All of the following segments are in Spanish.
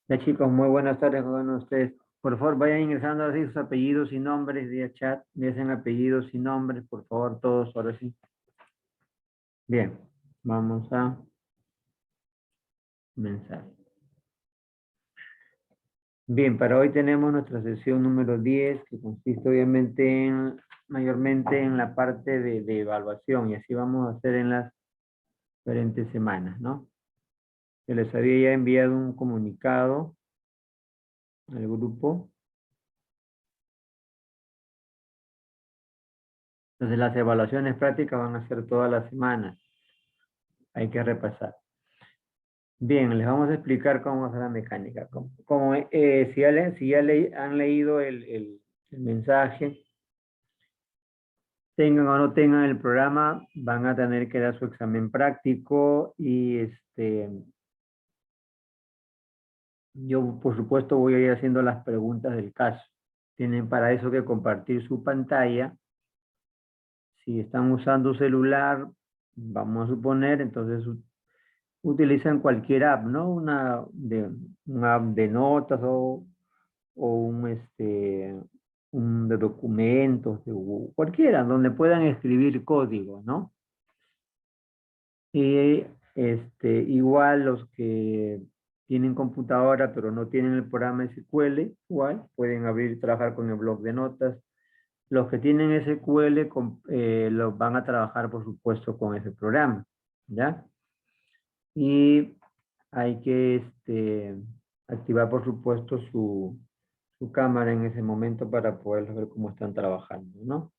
Ya chicos, muy buenas tardes con ustedes. Por favor, vayan ingresando ahora sí sus apellidos y nombres vía chat. Dicen apellidos y nombres, por favor, todos ahora sí. Bien, vamos a comenzar. Bien, para hoy tenemos nuestra sesión número 10, que consiste obviamente mayormente en la parte de evaluación, y así vamos a hacer en las diferentes semanas, ¿no? Se les había ya enviado un comunicado al grupo. Entonces las evaluaciones prácticas van a ser todas las semanas. Hay que repasar. Bien, les vamos a explicar cómo hacer la mecánica. Si ya han leído el mensaje, tengan o no tengan el programa, van a tener que dar su examen práctico y yo por supuesto voy a ir haciendo las preguntas del caso. Tienen para eso que compartir su pantalla. Si están usando celular, vamos a suponer, entonces utilizan cualquier app, ¿no? Una app de notas o un de documentos, cualquiera, donde puedan escribir código, ¿no? Y igual los que tienen computadora pero no tienen el programa SQL, igual pueden abrir y trabajar con el bloc de notas. Los que tienen SQL los van a trabajar, por supuesto, con ese programa, ¿ya? Y hay que activar, por supuesto, su cámara en ese momento para poder ver cómo están trabajando, ¿no?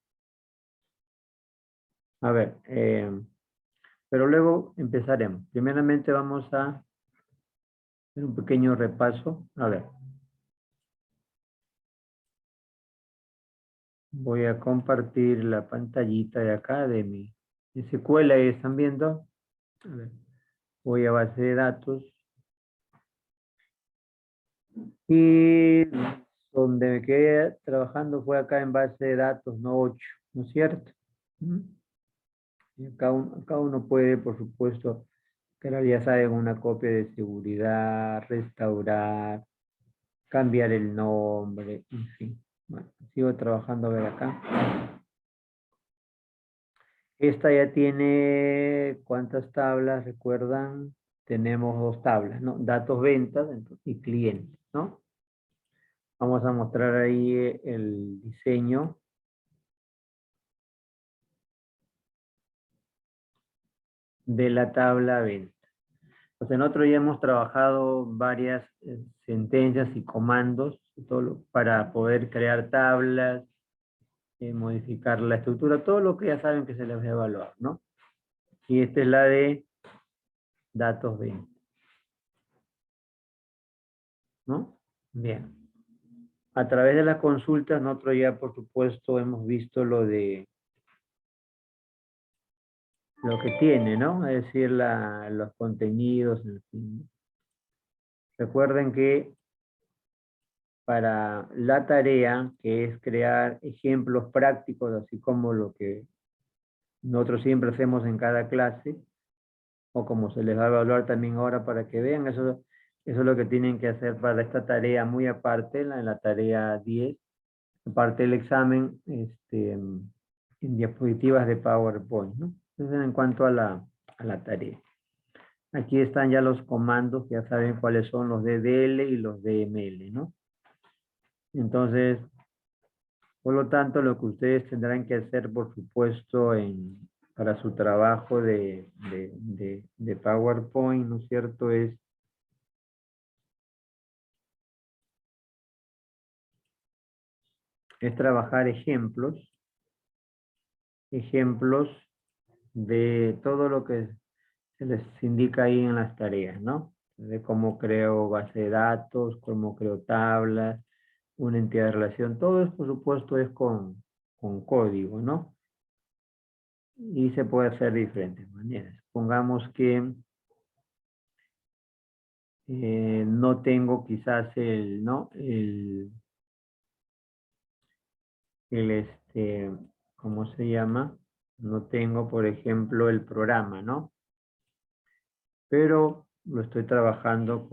A ver, pero luego empezaremos. Primeramente vamos a hacer un pequeño repaso. A ver, voy a compartir la pantallita de acá de mi SQL, ahí están viendo. A ver, voy a base de datos. Y donde me quedé trabajando fue acá en base de datos, no 8, ¿no es cierto? ¿Mm? Y acá uno puede, por supuesto, crear, ya saben, una copia de seguridad, restaurar, cambiar el nombre, en fin. Bueno, sigo trabajando a ver acá. Esta ya tiene, ¿cuántas tablas? ¿Recuerdan? Tenemos dos tablas, ¿no? Datos, ventas y clientes, ¿no? Vamos a mostrar ahí el diseño de la tabla venta. Pues en otro ya hemos trabajado varias sentencias y comandos para poder crear tablas, modificar la estructura, todo lo que ya saben que se les va a evaluar, ¿no? Y esta es la de datos venta, ¿no? Bien. A través de las consultas, nosotros ya, por supuesto, hemos visto lo que tiene, ¿no? Es decir, los contenidos, en fin. Recuerden que para la tarea, que es crear ejemplos prácticos, así como lo que nosotros siempre hacemos en cada clase, o como se les va a evaluar también ahora para que vean, eso es lo que tienen que hacer para esta tarea muy aparte, en la tarea 10, aparte del examen, en diapositivas de PowerPoint, ¿no? Entonces, en cuanto a la tarea. Aquí están ya los comandos, ya saben cuáles son los DDL y los DML, ¿no? Entonces, por lo tanto, lo que ustedes tendrán que hacer, por supuesto, para su trabajo de PowerPoint, ¿no es cierto?, es trabajar ejemplos de todo lo que se les indica ahí en las tareas, ¿no? De cómo creo base de datos, cómo creo tablas, una entidad de relación, todo eso, por supuesto, es con código, ¿no? Y se puede hacer de diferentes maneras. Pongamos que no tengo quizás ¿no? El, ¿cómo se llama? No tengo, por ejemplo, el programa, ¿no? Pero lo estoy trabajando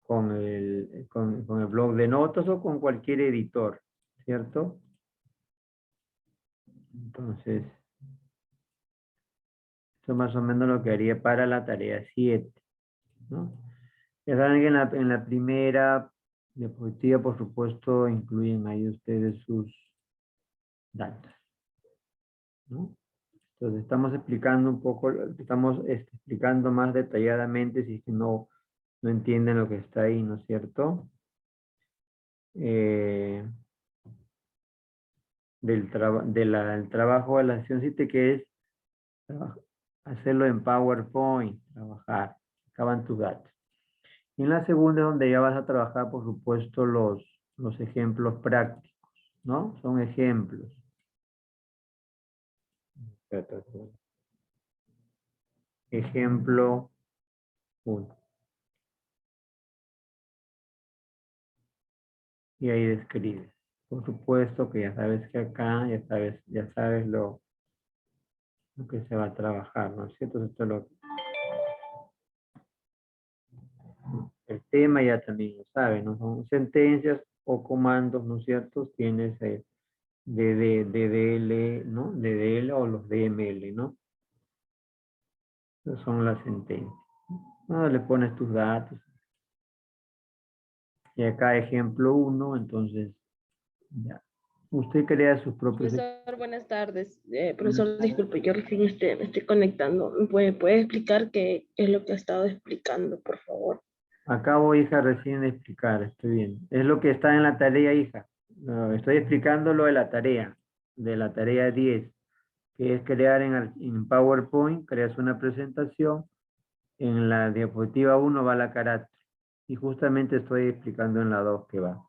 con el blog de notas o con cualquier editor, ¿cierto? Entonces, esto es más o menos lo que haría para la tarea 7, ¿no? Ya saben que en la primera diapositiva, por supuesto, incluyen ahí ustedes sus datos, ¿no? Entonces, estamos explicando un poco, estamos explicando más detalladamente si es que no entienden lo que está ahí, ¿no es cierto? El trabajo de la sesión 7, que es hacerlo en PowerPoint, trabajar, acaban tus datos. Y en la segunda es donde ya vas a trabajar, por supuesto, los ejemplos prácticos, ¿no? Son ejemplos. Ejemplo 1. Y ahí describes. Por supuesto que ya sabes que acá, ya sabes lo que se va a trabajar, ¿no es cierto? Esto es el tema ya también lo saben, ¿no? Son sentencias o comandos, ¿no es cierto? Tienes DDL, ¿no? DDL o los DML, ¿no? Esas son las sentencias. ¿No? Le pones tus datos. Y acá ejemplo 1, entonces ya. Usted crea sus propios... Profesor, buenas tardes. Profesor, disculpe, yo recién me estoy conectando. ¿Me puede explicar qué es lo que ha estado explicando, por favor? Acabo, hija, recién de explicar, estoy bien. Es lo que está en la tarea, hija. No, estoy explicando lo de la tarea 10, que es crear en PowerPoint, creas una presentación, en la diapositiva 1 va la carácter, y justamente estoy explicando en la 2 que va.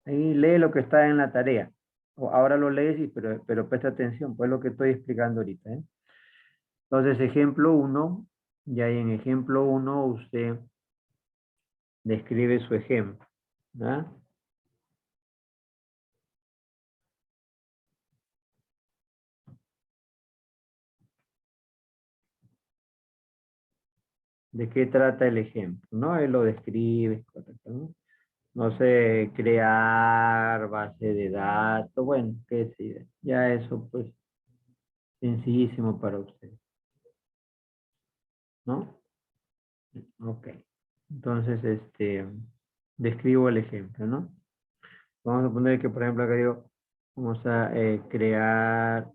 Ahí lee lo que está en la tarea. Ahora lo lees, pero presta atención, pues lo que estoy explicando ahorita, ¿eh? Entonces, ejemplo 1, y ahí en ejemplo 1 usted describe su ejemplo, ¿verdad? ¿De qué trata el ejemplo? ¿No? Él lo describe, correcto, ¿no? No sé, crear base de datos, bueno, qué sé, ya eso pues sencillísimo para usted, ¿no? Ok. Entonces, describo el ejemplo, ¿no? Vamos a poner que, por ejemplo, acá digo, vamos a crear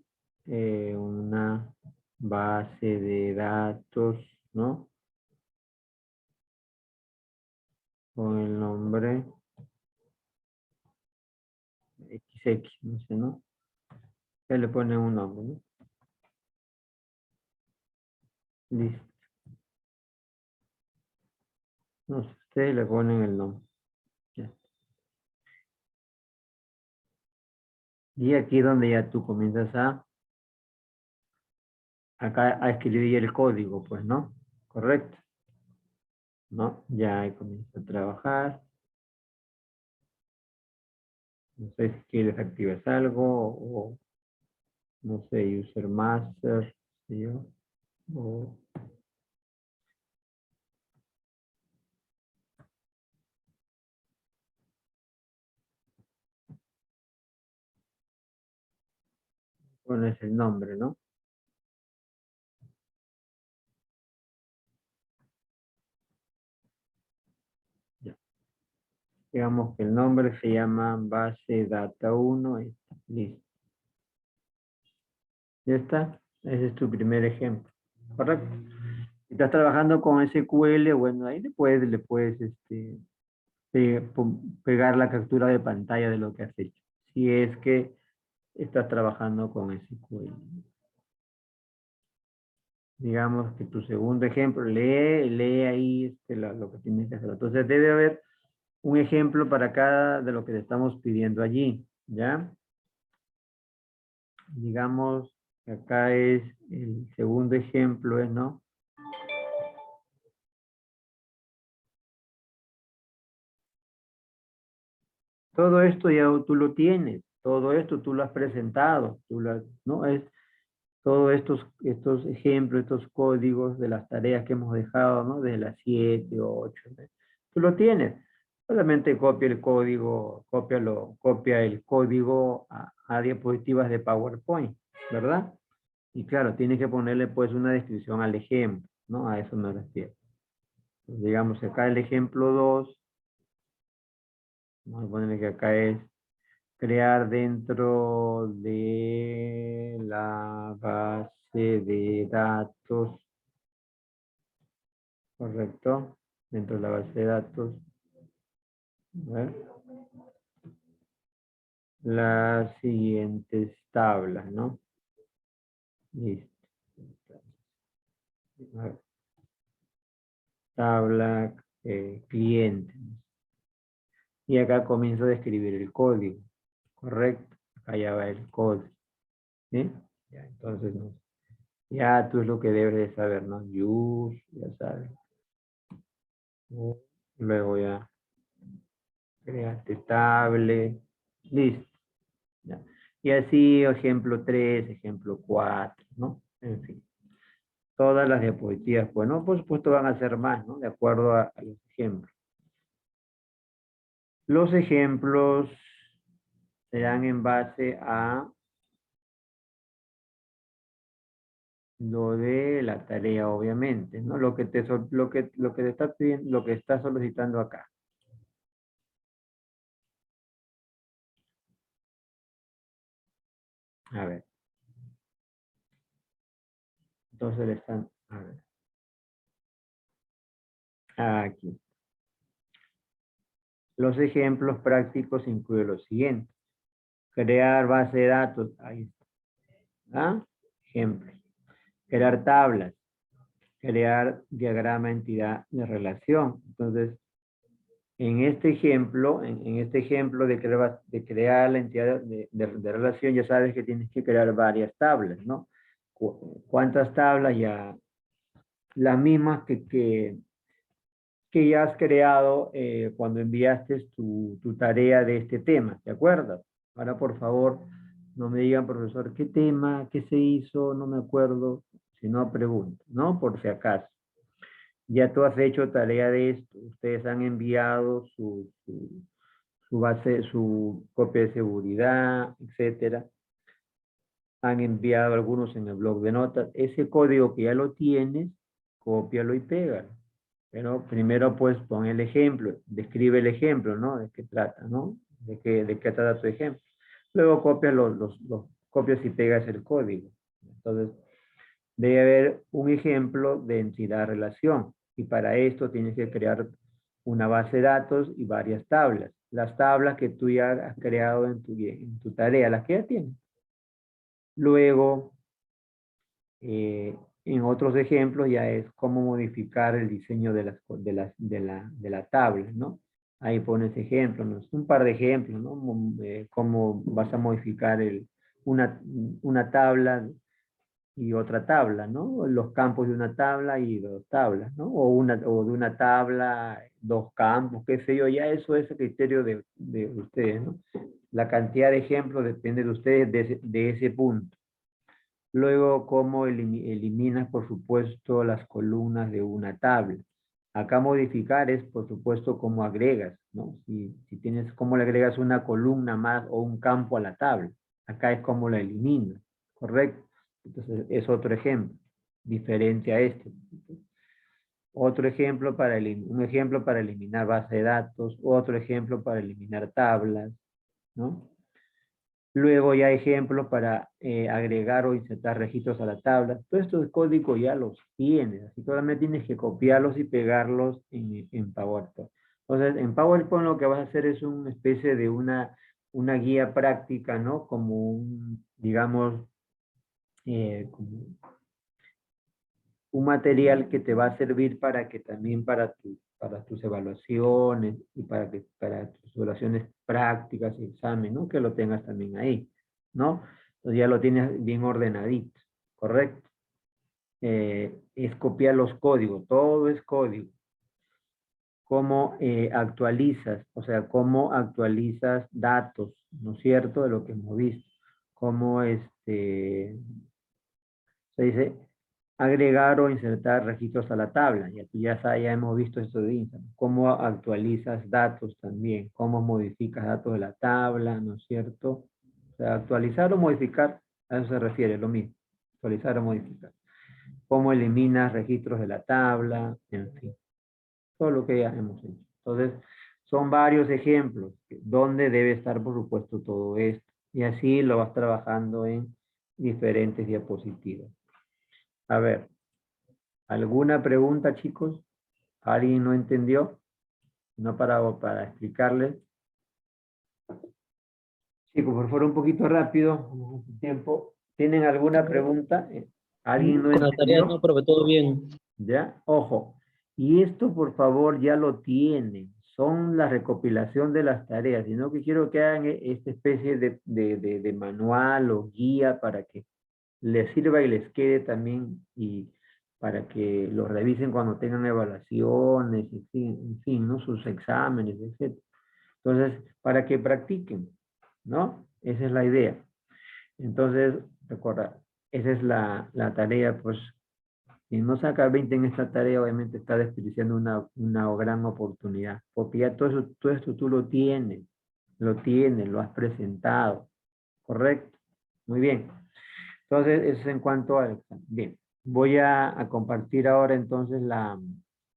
una base de datos, ¿no? Con el nombre XX, no sé, ¿no? Ya le ponen un nombre, ¿no? Listo. No sé, ustedes le ponen el nombre. Ya. Y aquí es donde ya tú comienzas acá a escribir el código, pues, ¿no? Correcto. ¿No? Ya ahí comienza a trabajar. No sé si quieres activar algo o, no sé, user master, ¿sí yo? O pones el nombre, ¿no? Ya. Digamos que el nombre se llama base data 1. Listo. ¿Ya está? Ese es tu primer ejemplo. ¿Correcto? Si estás trabajando con SQL, bueno, ahí le puedes pegar la captura de pantalla de lo que has hecho. Si es que estás trabajando con SQL. Digamos que tu segundo ejemplo, lee ahí lo que tienes que hacer. Entonces debe haber un ejemplo para cada de lo que te estamos pidiendo allí, ¿ya? Digamos que acá es el segundo ejemplo, ¿no? Todo esto ya tú lo tienes, todo esto tú lo has presentado, ¿no? Todos estos ejemplos, estos códigos de las tareas que hemos dejado, ¿no? De las 7, 8, ¿no? Tú lo tienes. solamente copia el código, copia el código a diapositivas de PowerPoint, ¿verdad? Y claro, tienes que ponerle pues una descripción al ejemplo, ¿no? A eso me refiero. Pues, digamos, acá el ejemplo 2, vamos a ponerle que acá es crear dentro de la base de datos, ¿correcto? Dentro de la base de datos, a ver, las siguientes tablas, ¿no? Listo. A ver, tabla cliente. Y acá comienzo a escribir el código, ¿correcto? Acá ya va el código, ¿sí? Ya, entonces, ¿no? Ya tú es lo que debes de saber, ¿no? Use, ya sabes. Luego ya creaste tablet, listo. Ya. Y así, ejemplo 3, ejemplo 4, ¿no? En fin, todas las diapositivas, pues, ¿no? Por supuesto van a ser más, ¿no? De acuerdo a los ejemplos. Los ejemplos serán en base a lo de la tarea, obviamente, ¿no? Lo que te está pidiendo, lo que está solicitando acá. A ver. Entonces le están, a ver. Aquí. Los ejemplos prácticos incluyen lo siguiente. Crear base de datos. Ahí está. ¿Ah? Ejemplos. Crear tablas. Crear diagrama entidad de relación. Entonces, en este ejemplo de crear la entidad de relación, ya sabes que tienes que crear varias tablas, ¿no? ¿Cuántas tablas? Ya las mismas que ya has creado cuando enviaste tu tarea de este tema, ¿te acuerdas? Ahora, por favor, no me digan, profesor, ¿qué tema? ¿Qué se hizo? No me acuerdo. Si no, pregunto, ¿no? Por si acaso. Ya tú has hecho tarea de esto. Ustedes han enviado su base, su copia de seguridad, etcétera. Han enviado algunos en el blog de notas. Ese código que ya lo tienes, cópialo y pégalo. Pero primero pues pon el ejemplo, describe el ejemplo, ¿no? ¿De qué trata, no? ¿De qué trata tu ejemplo? Luego copia los copias y pegas el código. Entonces, debe haber un ejemplo de entidad-relación. Y para esto tienes que crear una base de datos y varias tablas. Las tablas que tú ya has creado en tu tarea, las que ya tienes. Luego, en otros ejemplos ya es cómo modificar el diseño de la tabla, ¿no? Ahí pones ejemplos, ¿no? Un par de ejemplos, ¿no? Cómo vas a modificar una tabla y otra tabla, ¿no? Los campos de una tabla y dos tablas, ¿no? O de una tabla, dos campos, qué sé yo, ya eso es a criterio de ustedes, ¿no? La cantidad de ejemplos depende de ustedes de ese punto. Luego, cómo eliminas, por supuesto, las columnas de una tabla. Acá modificar es, por supuesto, cómo agregas, ¿no? Si tienes, cómo le agregas una columna más o un campo a la tabla. Acá es cómo la eliminas, ¿correcto? Entonces, es otro ejemplo, diferente a este. Otro ejemplo un ejemplo para eliminar base de datos, otro ejemplo para eliminar tablas, ¿no? Luego ya ejemplos para agregar o insertar registros a la tabla. Todo esto de código ya los tienes, así que solamente tienes que copiarlos y pegarlos en PowerPoint. Entonces, en PowerPoint lo que vas a hacer es una especie de una guía práctica, ¿no? Como digamos, como un material que te va a servir para que también para tus evaluaciones y para tus evaluaciones prácticas y examen, ¿no? Que lo tengas también ahí, ¿no? Entonces ya lo tienes bien ordenadito, ¿correcto? Es copiar los códigos, todo es código. Cómo actualizas, o sea, cómo actualizas datos, ¿no es cierto? De lo que hemos visto. Cómo se dice, agregar o insertar registros a la tabla. Y aquí ya hemos visto esto de Instagram. Cómo actualizas datos también, cómo modificas datos de la tabla, ¿no es cierto? O sea, actualizar o modificar, a eso se refiere, lo mismo. Actualizar o modificar. Cómo eliminas registros de la tabla, en fin. Todo lo que ya hemos hecho. Entonces, son varios ejemplos donde debe estar, por supuesto, todo esto. Y así lo vas trabajando en diferentes diapositivas. A ver, ¿alguna pregunta, chicos? ¿Alguien no entendió? No para explicarles. Chicos, por favor, un poquito rápido, tiempo. ¿Tienen alguna pregunta? ¿Alguien no Con la tarea no, entendió? profe, todo bien. ¿Ya? Ojo. Y esto, por favor, ya lo tienen. Son la recopilación de las tareas, sino que quiero que hagan esta especie de manual o guía para que les sirva y les quede también y para que lo revisen cuando tengan evaluaciones, en fin, ¿no? Sus exámenes, etc. Entonces, para que practiquen, ¿no? Esa es la idea. Entonces, recuerda, esa es la tarea, pues, si no saca 20 en esta tarea, obviamente está desperdiciando una gran oportunidad, porque ya todo esto tú lo has presentado, ¿correcto? Muy bien. Entonces, eso es en cuanto al examen. Bien, voy a compartir ahora entonces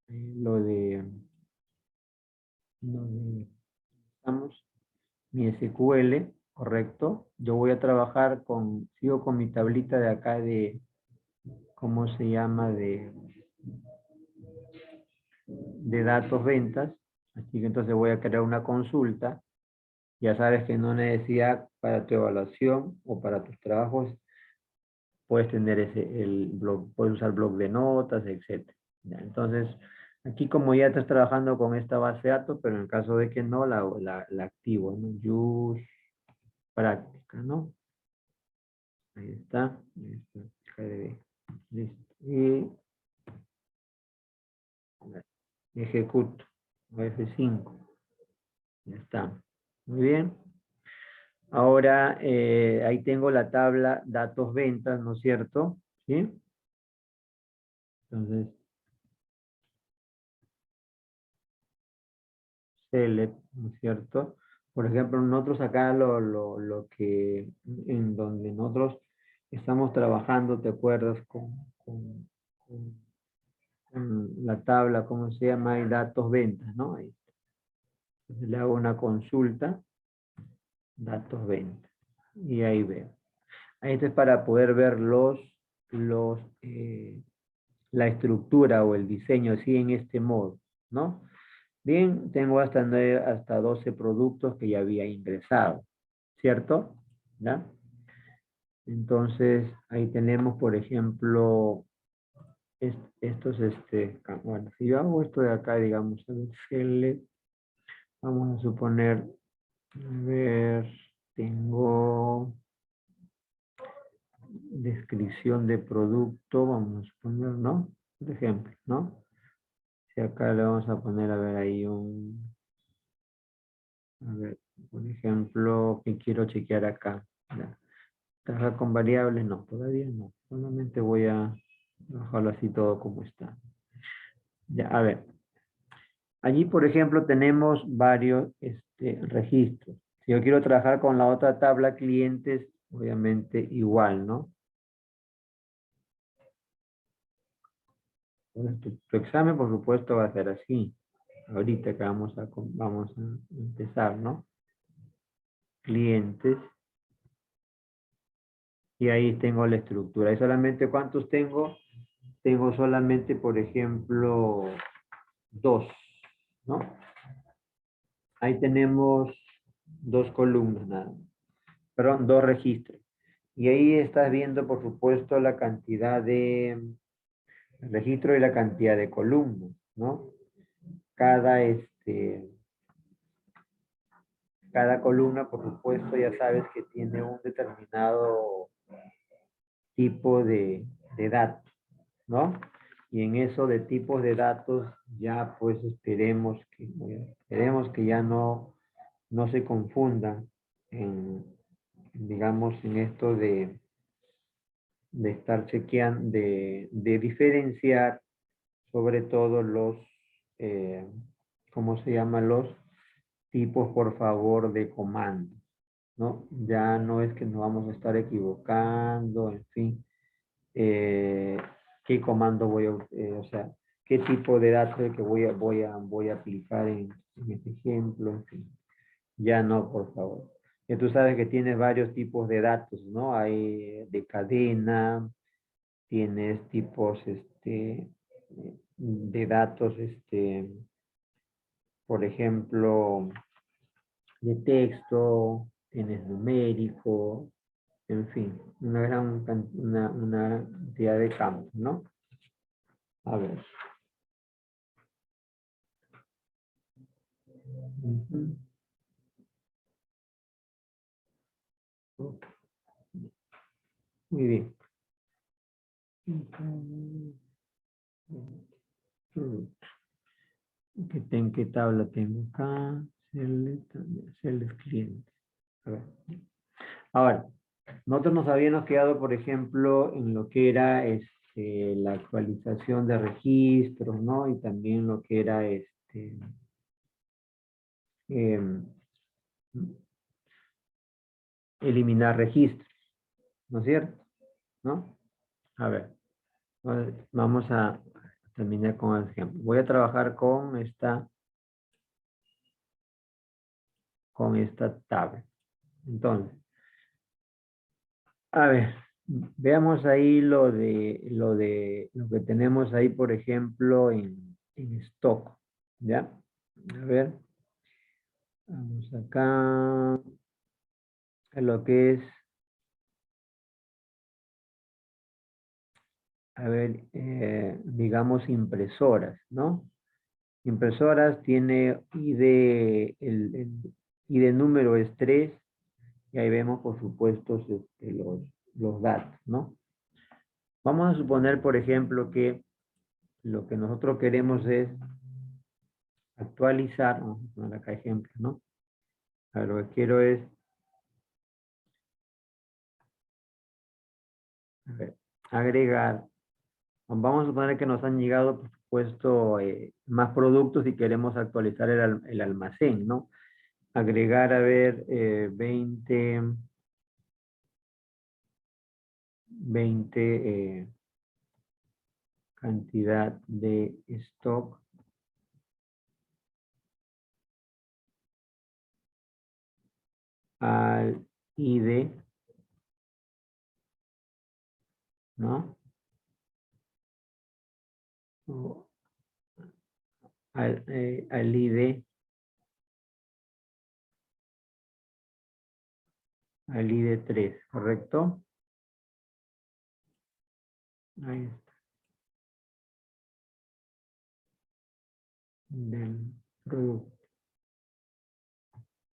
lo de, vamos, mi SQL, ¿correcto? Yo voy a trabajar sigo con mi tablita de acá ¿cómo se llama? De datos ventas. Así que entonces voy a crear una consulta. Ya sabes que no necesidad para tu evaluación o para tus trabajos puedes tener el blog, puedes usar blog de notas, etc. ¿Ya? Entonces, aquí como ya estás trabajando con esta base de datos, pero en el caso de que no, la activo, ¿no? Use práctica, ¿no? Ahí está. Listo. Y ejecuto. F5. Ya está. Muy bien. Ahora, ahí tengo la tabla datos ventas, ¿no es cierto? ¿Sí? Entonces, select, ¿no es cierto? Por ejemplo, nosotros acá lo que, en donde nosotros estamos trabajando, ¿te acuerdas? Con la tabla, ¿cómo se llama? Hay datos ventas, ¿no? Ahí. Entonces le hago una consulta, datos ventas. Y ahí veo. Esto es para poder ver la estructura o el diseño así en este modo, ¿no? Bien, tengo hasta 12 productos que ya había ingresado, ¿cierto? ¿Ya? Entonces, ahí tenemos, por ejemplo, estos, bueno, si yo hago esto de acá, digamos, vamos a suponer, a ver, tengo descripción de producto, vamos a poner, ¿no? Por ejemplo, ¿no? Si acá le vamos a poner, a ver, ahí a ver, por ejemplo, que quiero chequear acá. Ya. ¿Trabajar con variables? No, todavía no. Solamente voy a dejarlo así todo como está. Ya, a ver. Allí, por ejemplo, tenemos varios registros. Si yo quiero trabajar con la otra tabla clientes, obviamente igual, ¿no? Entonces, tu examen, por supuesto, va a ser así. Ahorita que vamos a empezar, ¿no? Clientes. Y ahí tengo la estructura. ¿Y solamente cuántos tengo? Tengo solamente, por ejemplo, 2, ¿no? Ahí tenemos 2 columnas, nada más. Perdón, 2 registros. Y ahí estás viendo, por supuesto, la cantidad de registro y la cantidad de columnas, ¿no? Cada, cada columna, por supuesto, ya sabes que tiene un determinado tipo de datos, ¿no? Y en eso de tipos de datos, ya pues esperemos que ya no se confundan digamos, en esto de estar chequeando, de diferenciar sobre todo los, ¿cómo se llaman los tipos, por favor, de comandos? ¿No? Ya no es que nos vamos a estar equivocando, en fin, qué comando voy a, o sea, qué tipo de datos es que voy a aplicar en este ejemplo, en fin. Ya no, por favor. Ya tú sabes que tienes varios tipos de datos, ¿no? Hay de cadena, tienes tipos, de datos, por ejemplo, de texto, tienes numérico, en fin, una cantidad de campos, ¿no? A ver. Ujú. Ok, muy bien. ¿Qué tabla tengo acá? Celdes clientes. A ver. Ahora, nosotros nos habíamos quedado, por ejemplo, en lo que era la actualización de registros, ¿no? Y también lo que era em, eliminar registros, ¿no es cierto? ¿No? A ver, vamos a terminar con el ejemplo. Voy a trabajar con esta tabla. Entonces, a ver, veamos ahí lo que tenemos ahí, por ejemplo, en stock, ¿ya? A ver, vamos acá a lo que es, a ver, digamos impresoras, ¿no? Impresoras tiene el ID número es 3 y ahí vemos, por supuesto, los datos, ¿no? Vamos a suponer, por ejemplo, que lo que nosotros queremos es actualizar, vamos a poner acá ejemplo, ¿no? A ver, lo que quiero es, a ver, agregar, vamos a suponer que nos han llegado, por supuesto, más productos y queremos actualizar el almacén, ¿no? Agregar, a ver, 20 cantidad de stock al ID, ¿no? O al ID, al ID 3, ¿correcto? Ahí está. Del producto.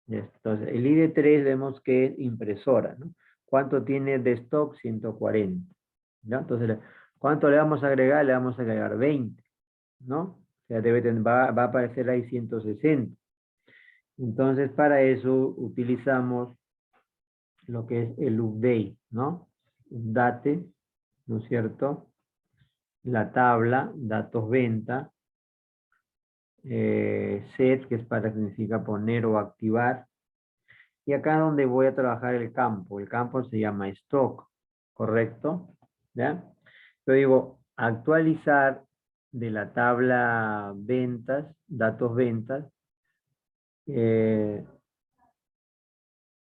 Ya está. Entonces, el ID 3 vemos que es impresora, ¿no? ¿Cuánto tiene de stock? 140. ¿Ya? Entonces, ¿cuánto le vamos a agregar? Le vamos a agregar 20, ¿no? O sea, va a aparecer ahí 160. Entonces, para eso utilizamos lo que es el update, ¿no? Update, ¿no es cierto? La tabla, datos venta, set, que es para significa poner o activar. Y acá donde voy a trabajar el campo se llama stock, ¿correcto? ¿Ya? Yo digo actualizar de la tabla ventas, datos ventas, eh,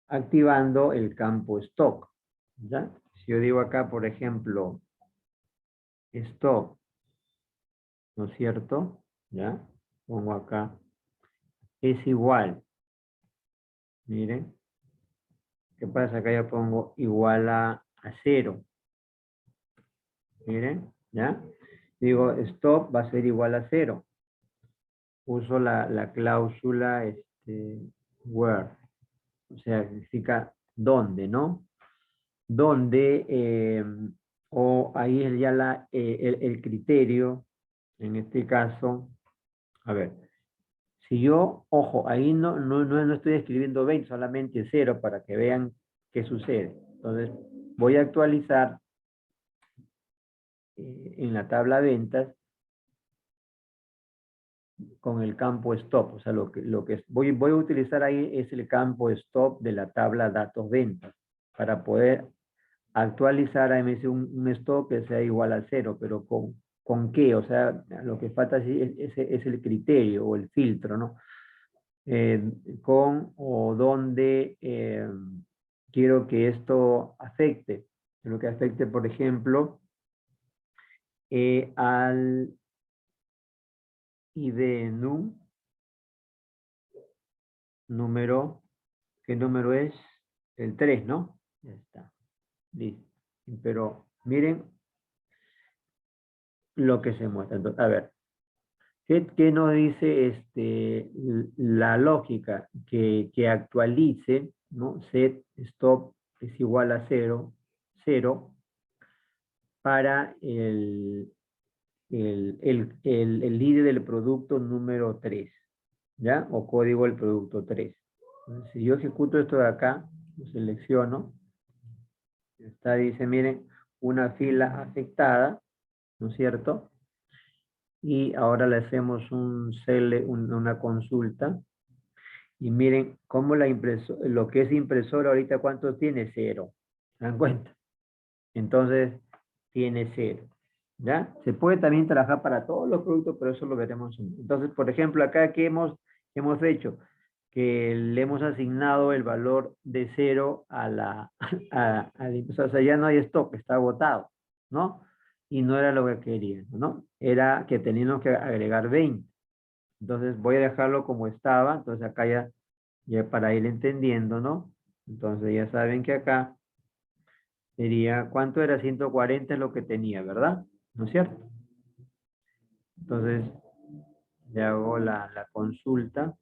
activando el campo stock, ¿ya? Si yo digo acá, por ejemplo, stock, ¿no es cierto? ¿Ya? Pongo acá, es igual, miren, ¿qué pasa? Acá yo pongo igual a 0, miren, ¿ya? Digo, stop va a ser igual a 0. Uso la cláusula where, o sea, significa dónde, ¿no? Donde, o ahí es ya el criterio, en este caso, a ver, si yo, ojo, ahí no estoy escribiendo 20, solamente 0 para que vean qué sucede. Entonces, voy a actualizar en la tabla ventas con el campo stop. O sea, lo que voy a utilizar ahí es el campo stop de la tabla datos ventas para poder actualizar a MS un stop que sea igual a 0, pero ¿con qué? O sea, lo que falta sí es el criterio o el filtro, ¿no? Con o donde quiero que esto afecte. Quiero que afecte, por ejemplo, al ID número, ¿qué número es? El 3, ¿no? Ya está. Listo. Pero miren lo que se muestra. Entonces, a ver, ¿qué nos dice la lógica? Que actualice, ¿no? Set stop es igual a 0, 0 para el líder del producto número 3, ¿ya? O código del producto 3. Entonces, si yo ejecuto esto de acá, lo selecciono, está, dice, miren, una fila afectada, ¿no es cierto? Y ahora le hacemos una consulta. Y miren cómo lo que es impresora ahorita, ¿cuánto tiene? 0. ¿Se dan cuenta? Entonces, tiene 0. ¿Ya? Se puede también trabajar para todos los productos, pero eso lo veremos. Entonces, por ejemplo, acá que hemos hecho, que le hemos asignado el valor de 0 a la impresora. O sea, ya no hay stock, está agotado, ¿no? Y no era lo que queríamos, ¿no? Era que teníamos que agregar 20. Entonces, voy a dejarlo como estaba. Entonces, acá ya para ir entendiendo, ¿no? Entonces, ya saben que acá sería, ¿cuánto era? 140 es lo que tenía, ¿verdad? ¿No es cierto? Entonces, le hago la consulta.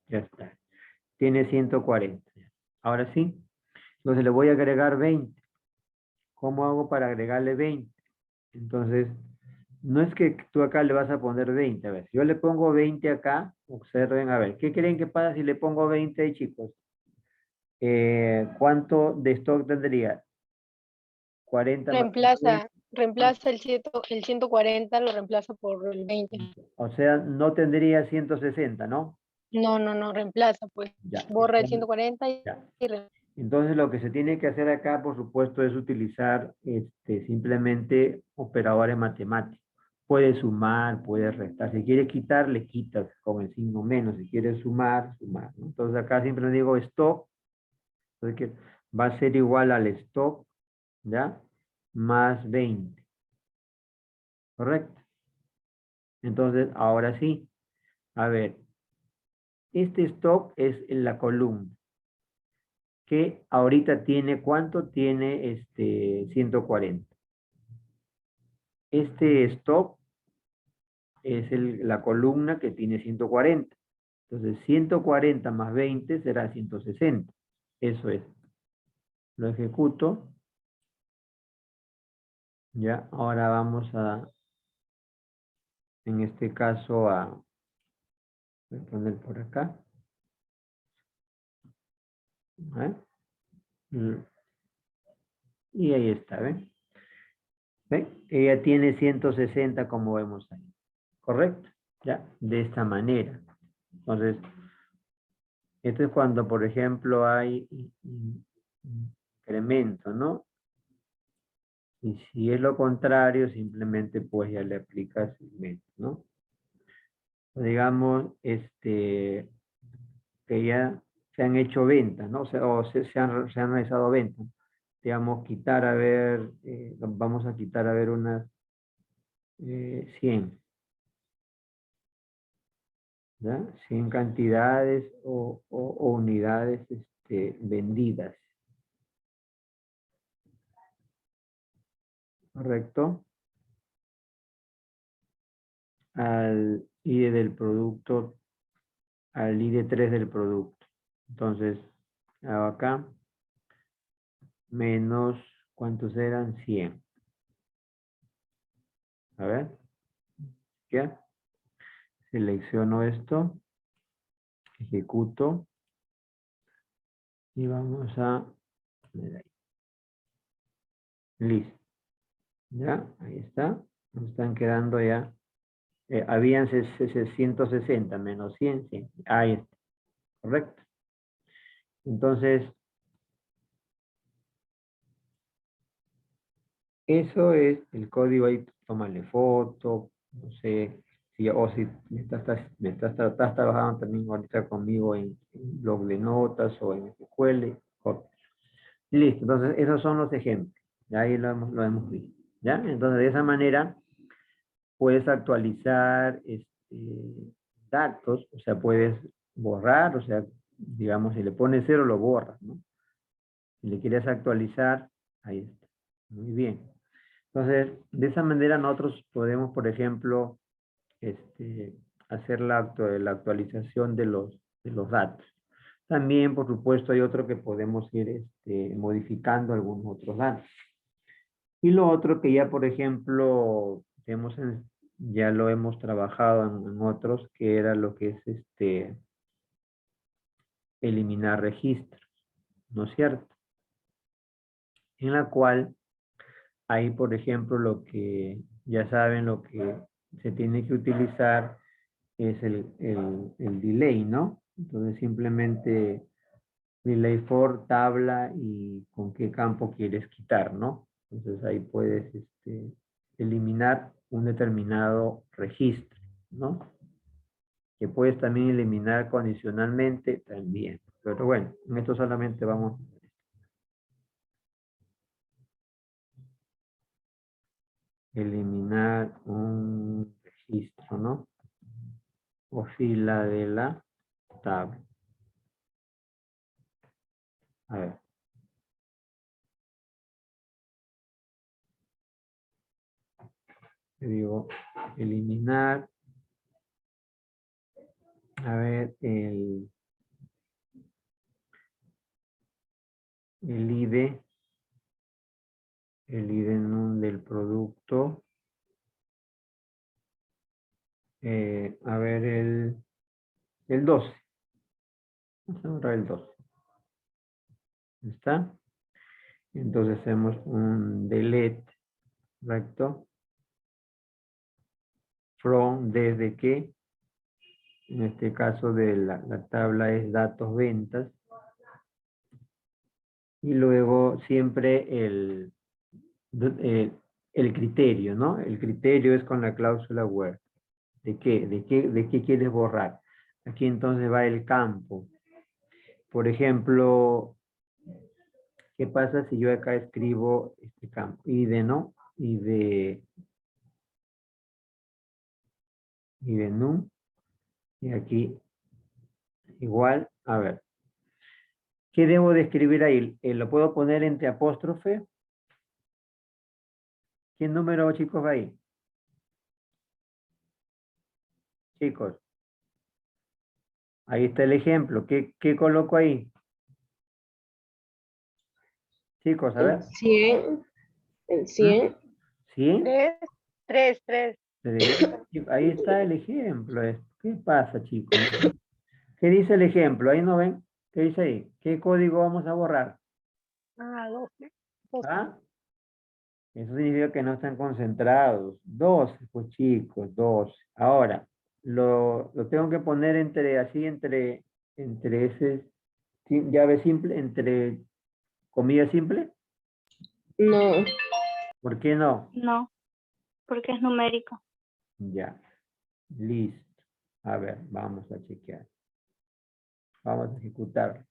Ya está. Tiene 140. Ahora sí. Entonces le voy a agregar 20. ¿Cómo hago para agregarle 20? Entonces, no es que tú acá le vas a poner 20. A ver, si yo le pongo 20 acá, observen, a ver, ¿qué creen que pasa si le pongo 20 ahí, chicos? ¿Cuánto de stock tendría? 40 más 20. Reemplaza el 140, lo reemplaza por el 20. O sea, no tendría 160, ¿no? No, reemplaza, pues. Ya. Borra el Entonces, 140 y ya. Entonces, lo que se tiene que hacer acá, por supuesto, es utilizar simplemente operadores matemáticos. Puede sumar, puede restar. Si quieres quitar, le quitas con el signo menos. Si quieres sumar, sumar, ¿no? Entonces, acá siempre digo stock. Entonces, que va a ser igual al stock, ¿ya? Más 20. ¿Correcto? Entonces, ahora sí. A ver, este stock es en la columna, que ahorita tiene, ¿cuánto? Tiene 140. Este stock es la columna que tiene 140. Entonces, 140 más 20 será 160. Eso es. Lo ejecuto. Ya, ahora vamos en este caso voy a poner por acá. ¿Eh? Y ahí está, ¿ven? ¿Ven? Ella tiene 160 como vemos ahí. ¿Correcto? Ya, de esta manera. Entonces, esto es cuando, por ejemplo, hay incremento, ¿no? Y si es lo contrario, simplemente pues ya le aplicas segmento, ¿no? Digamos, que ya se han hecho ventas, ¿no? O se han realizado ventas. Digamos, quitar, a ver, vamos a quitar, a ver, unas 100. ¿Ya? 100 cantidades o unidades vendidas. ¿Correcto? Al ID del producto, al ID 3 del producto. Entonces, hago acá, menos, ¿cuántos eran? 100. A ver, ¿ya? Selecciono esto, ejecuto, y vamos a poner ahí. Listo. Ya, ahí está. Nos están quedando ya. Habían 160 menos 100, 100. Ahí está, correcto. Entonces, eso es el código ahí, tómale foto, no sé, si, o si estás trabajando también ahorita conmigo en blog de notas o en SQL, copia. Listo, entonces esos son los ejemplos, ya ahí lo hemos visto, ¿ya? Entonces de esa manera puedes actualizar datos, o sea, puedes borrar, o sea, digamos, si le pones 0 lo borras, ¿no? Si le quieres actualizar, ahí está. Muy bien. Entonces, de esa manera nosotros podemos, por ejemplo, hacer la actualización de los datos. También, por supuesto, hay otro que podemos ir modificando algunos otros datos. Y lo otro que ya, por ejemplo, ya lo hemos trabajado en otros, que era lo que es eliminar registros, ¿no es cierto? En la cual ahí, por ejemplo, lo que ya saben, lo que se tiene que utilizar es el delay, ¿no? Entonces simplemente delay for tabla y con qué campo quieres quitar, ¿no? Entonces ahí puedes eliminar un determinado registro, ¿no? Que puedes también eliminar condicionalmente también. Pero bueno, en esto solamente vamos a eliminar un registro, ¿no? O fila de la tabla. A ver. Le digo eliminar. A ver, el ID. El ID num del producto. A ver, el 12. Vamos a borrar el 12. ¿Está? Entonces hacemos un delete, ¿correcto? From, desde que, en este caso de la tabla es datos ventas. Y luego siempre el criterio, ¿no? El criterio es con la cláusula where. ¿De qué? ¿De qué quieres borrar? Aquí entonces va el campo. Por ejemplo, ¿qué pasa si yo acá escribo este campo? ID, ¿no? ID num. Y aquí igual, a ver. ¿Qué debo de escribir ahí? ¿Lo puedo poner entre apóstrofe? ¿Qué número, chicos, va ahí? Chicos, ahí está el ejemplo. ¿Qué coloco ahí? Chicos, a ver. El 100, el ¿Mm? 100. ¿100? 3. Ahí está el ejemplo. ¿Qué pasa, chicos? ¿Qué dice el ejemplo? Ahí no ven. ¿Qué dice ahí? ¿Qué código vamos a borrar? 12. ¿Ah? Eso significa que no están concentrados. 12, pues chicos, 12. Ahora, lo tengo que poner entre ese llave simple, entre comillas simple. No, ¿Por qué no? No, porque es numérico. Ya. Listo. A ver, vamos a chequear. Vamos a ejecutar.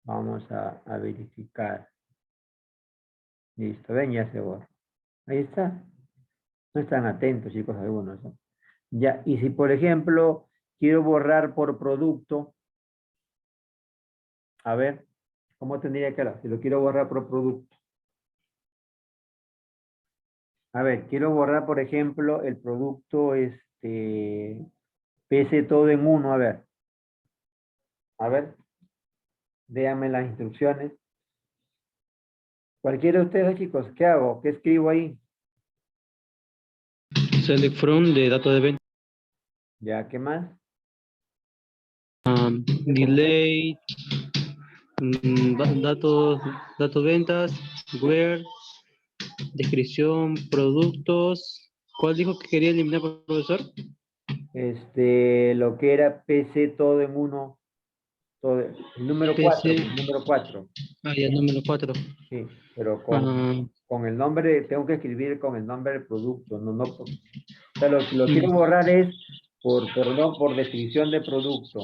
Vamos a verificar. Listo, ven, ya se borra. Ahí está. No están atentos, chicos, algunos, ¿no? Ya, y si por ejemplo quiero borrar por producto, a ver, ¿cómo tendría que hacer? Si lo quiero borrar por producto. A ver, quiero borrar, por ejemplo, el producto, pese todo en uno, a ver, déjame las instrucciones. Cualquiera de ustedes, chicos, ¿qué hago? ¿Qué escribo ahí? Select from de datos de venta. Ya, ¿qué más? Delay, datos ventas, where, descripción, productos. ¿Cuál dijo que quería eliminar, profesor? Lo que era PC todo en uno, todo, el número 4, PC. el número 4. Ah, ya, número 4. Sí, pero Ah, con el nombre, tengo que escribir con el nombre del producto, o sea, lo quiero borrar es perdón, por descripción de producto.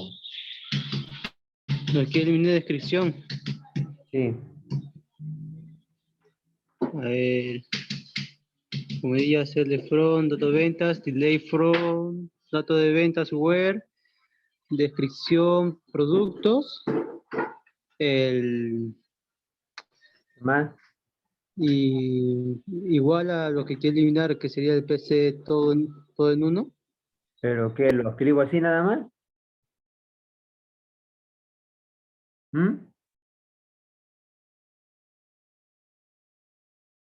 no quiero eliminar descripción. Sí, A ver, como diría, hacerle from, dato de ventas, delay from, dato de ventas, where, descripción, productos, el, más, y igual a lo que quiero eliminar, que sería el PC todo en uno. pero ¿qué? ¿Lo escribo así nada más? ¿Mm?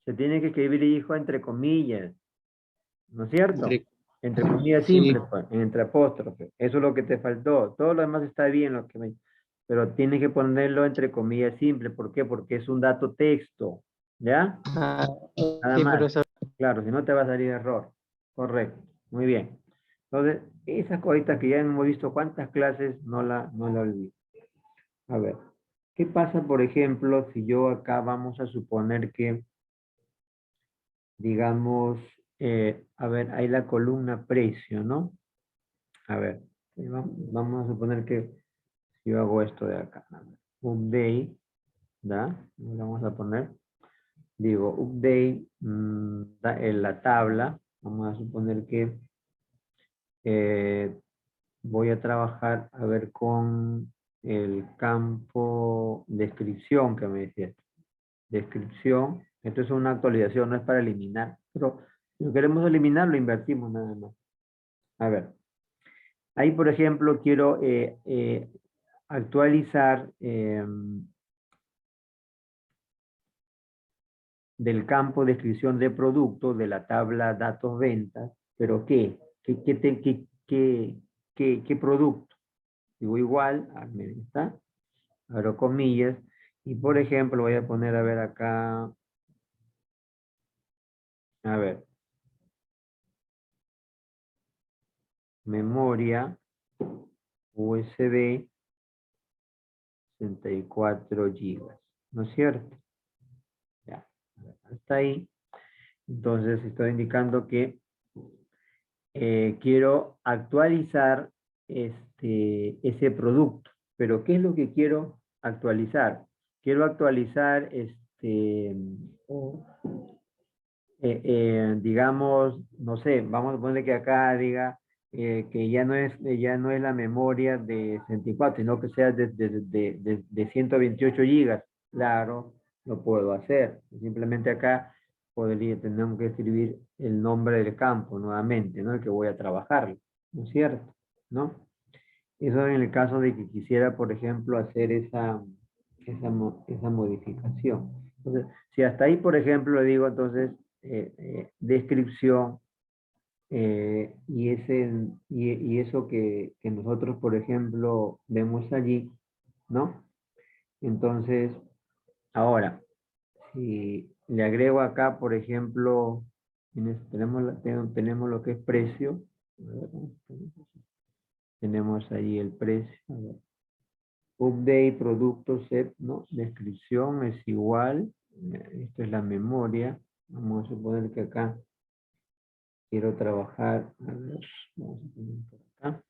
Se tiene que escribir, hijo, entre comillas, ¿no es cierto? Entre comillas Sí, simples, pues, entre apóstrofe. Eso es lo que te faltó. Todo lo demás está bien, pero tienes que ponerlo entre comillas simples. ¿Por qué? Porque es un dato texto, ¿ya? Nada ok, más. profesor. Claro, si no te va a salir error. Correcto. Muy bien. Entonces, esas cositas que ya hemos visto cuántas clases, no la olvido. A ver, ¿qué pasa, por ejemplo, si yo acá vamos a suponer que, digamos, a ver, hay la columna precio, ¿no? A ver, vamos a suponer que yo hago esto de acá. A ver, update, ¿da? Vamos a poner, digo, update, en la tabla, vamos a suponer que voy a trabajar, a ver, con el campo descripción que me decía. Descripción, esto es una actualización, no es para eliminar, pero si lo queremos eliminar, lo invertimos nada más. A ver, ahí por ejemplo quiero actualizar del campo descripción de producto de la tabla datos ventas, pero ¿qué? ¿Qué producto? Digo igual, ahí está, abro comillas, y por ejemplo voy a poner, a ver acá, a ver, memoria USB 64 gigas, ¿no es cierto? Ya, hasta ahí. Entonces estoy indicando que quiero actualizar ese producto. Pero ¿qué es lo que quiero actualizar? Quiero actualizar, digamos, no sé, vamos a ponerle que acá diga que ya no es la memoria de 64, sino que sea de 128 gigas. Claro, lo puedo hacer. Simplemente acá tenemos que escribir el nombre del campo nuevamente, ¿no? El que voy a trabajar, ¿no es cierto? ¿No? Eso en el caso de que quisiera, por ejemplo, hacer esa modificación. Entonces, si hasta ahí, por ejemplo, le digo, entonces, descripción, y eso que nosotros, por ejemplo, vemos allí, ¿no? Entonces, ahora, si le agrego acá, por ejemplo, tenemos lo que es precio, a ver, tenemos ahí el precio, a ver. Update, producto, set, ¿no? Descripción es igual. Esto es la memoria. Vamos a suponer que acá quiero trabajar. A ver, vamos a poner por acá.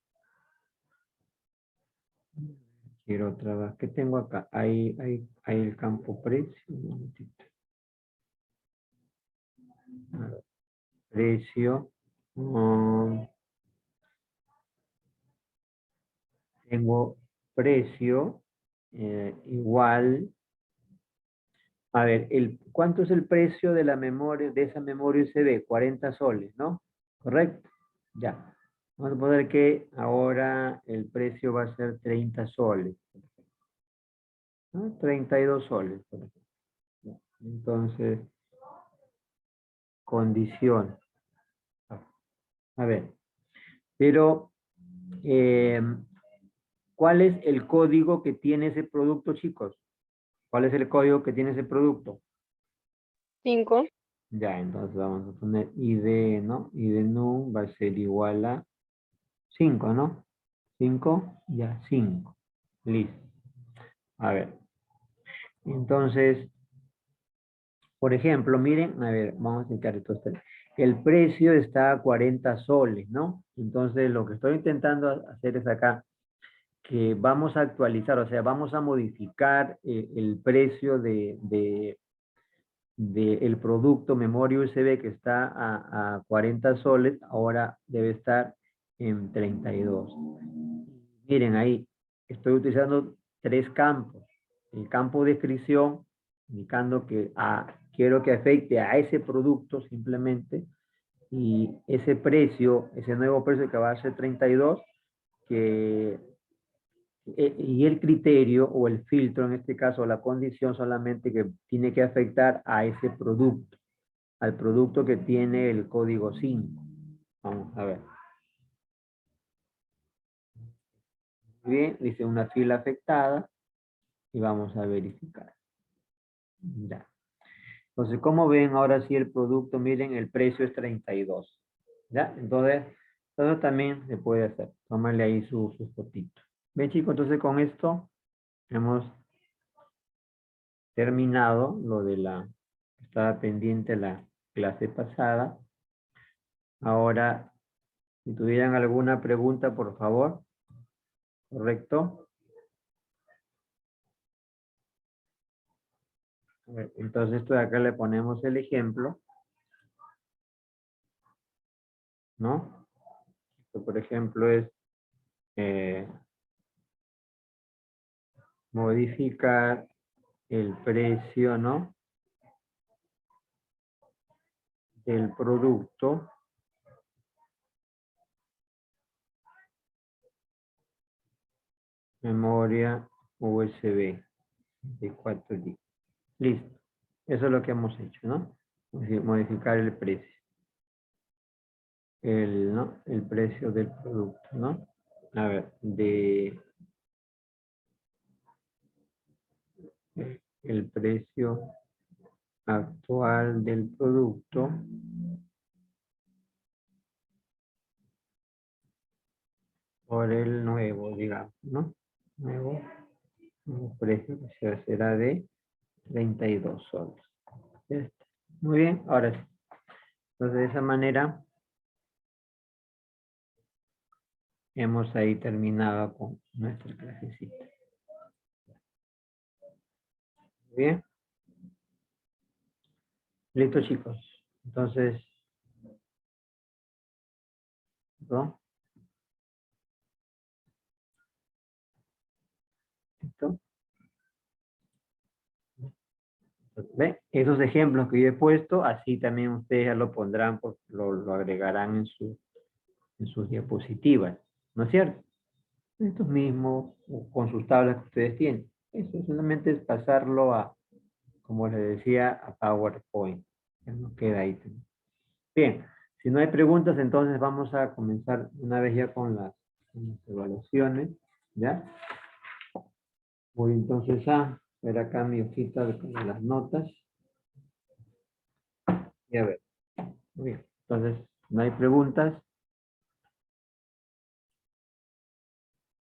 Quiero trabajar. ¿Qué tengo acá? Hay el campo precio. Un momentito. A ver, precio. Tengo precio igual. A ver, ¿cuánto es el precio de la memoria, de esa memoria USB? 40 soles, ¿no? ¿Correcto? Ya. Vamos a poner que ahora el precio va a ser 30 soles. ¿No? 32 soles, por ejemplo. Ya. Entonces, condición. A ver, pero, ¿cuál es el código que tiene ese producto, chicos? ¿Cuál es el código que tiene ese producto? 5. Ya, entonces vamos a poner I de, ¿no? I de nu va a ser igual a 5, ¿no? 5, ya, 5. Listo. A ver. Entonces, por ejemplo, miren, a ver, vamos a indicar esto. El precio está a 40 soles, ¿no? Entonces, lo que estoy intentando hacer es acá que vamos a actualizar, o sea, vamos a modificar el precio de el producto memoria USB que está a 40 soles, ahora debe estar en 32. Miren ahí, estoy utilizando 3 campos. El campo de descripción, indicando que quiero que afecte a ese producto simplemente, y ese precio, ese nuevo precio que va a ser 32, y el criterio o el filtro, en este caso la condición solamente que tiene que afectar a ese producto, al producto que tiene el código 5. Vamos a ver. Muy bien, dice una fila afectada y vamos a verificar. Ya. Entonces, como ven, ahora sí el producto, miren, el precio es 32. ¿Ya? Entonces, todo también se puede hacer. Tómale ahí su fotito. Bien, chicos, entonces con esto hemos terminado lo de estaba pendiente la clase pasada. Ahora, si tuvieran alguna pregunta, por favor. ¿Correcto? A ver, entonces esto de acá le ponemos el ejemplo. ¿No? Esto, por ejemplo, es modificar el precio, ¿no? Del producto memoria USB de 4 GB. Listo. Eso es lo que hemos hecho, ¿no? Modificar el precio. ¿No? El precio del producto, ¿no? A ver, el precio actual del producto por el nuevo, digamos, ¿no? Nuevo precio que será de 32 soles. Ya está. Muy bien, ahora sí. Entonces, de esa manera hemos ahí terminado con nuestra clasecita. Muy bien. Listo, chicos. Entonces, ¿no? ¿Listo? ¿Ve? Esos ejemplos que yo he puesto, así también ustedes ya lo pondrán, lo agregarán en sus diapositivas, ¿no es cierto? Estos mismos, o con sus tablas que ustedes tienen. Eso solamente es pasarlo a, como les decía, a PowerPoint. Ya nos queda ahí. Bien, si no hay preguntas, entonces vamos a comenzar una vez ya con las evaluaciones, ¿ya? Voy entonces a ver acá mi hojita de las notas. Y a ver, muy bien. Entonces, no hay preguntas.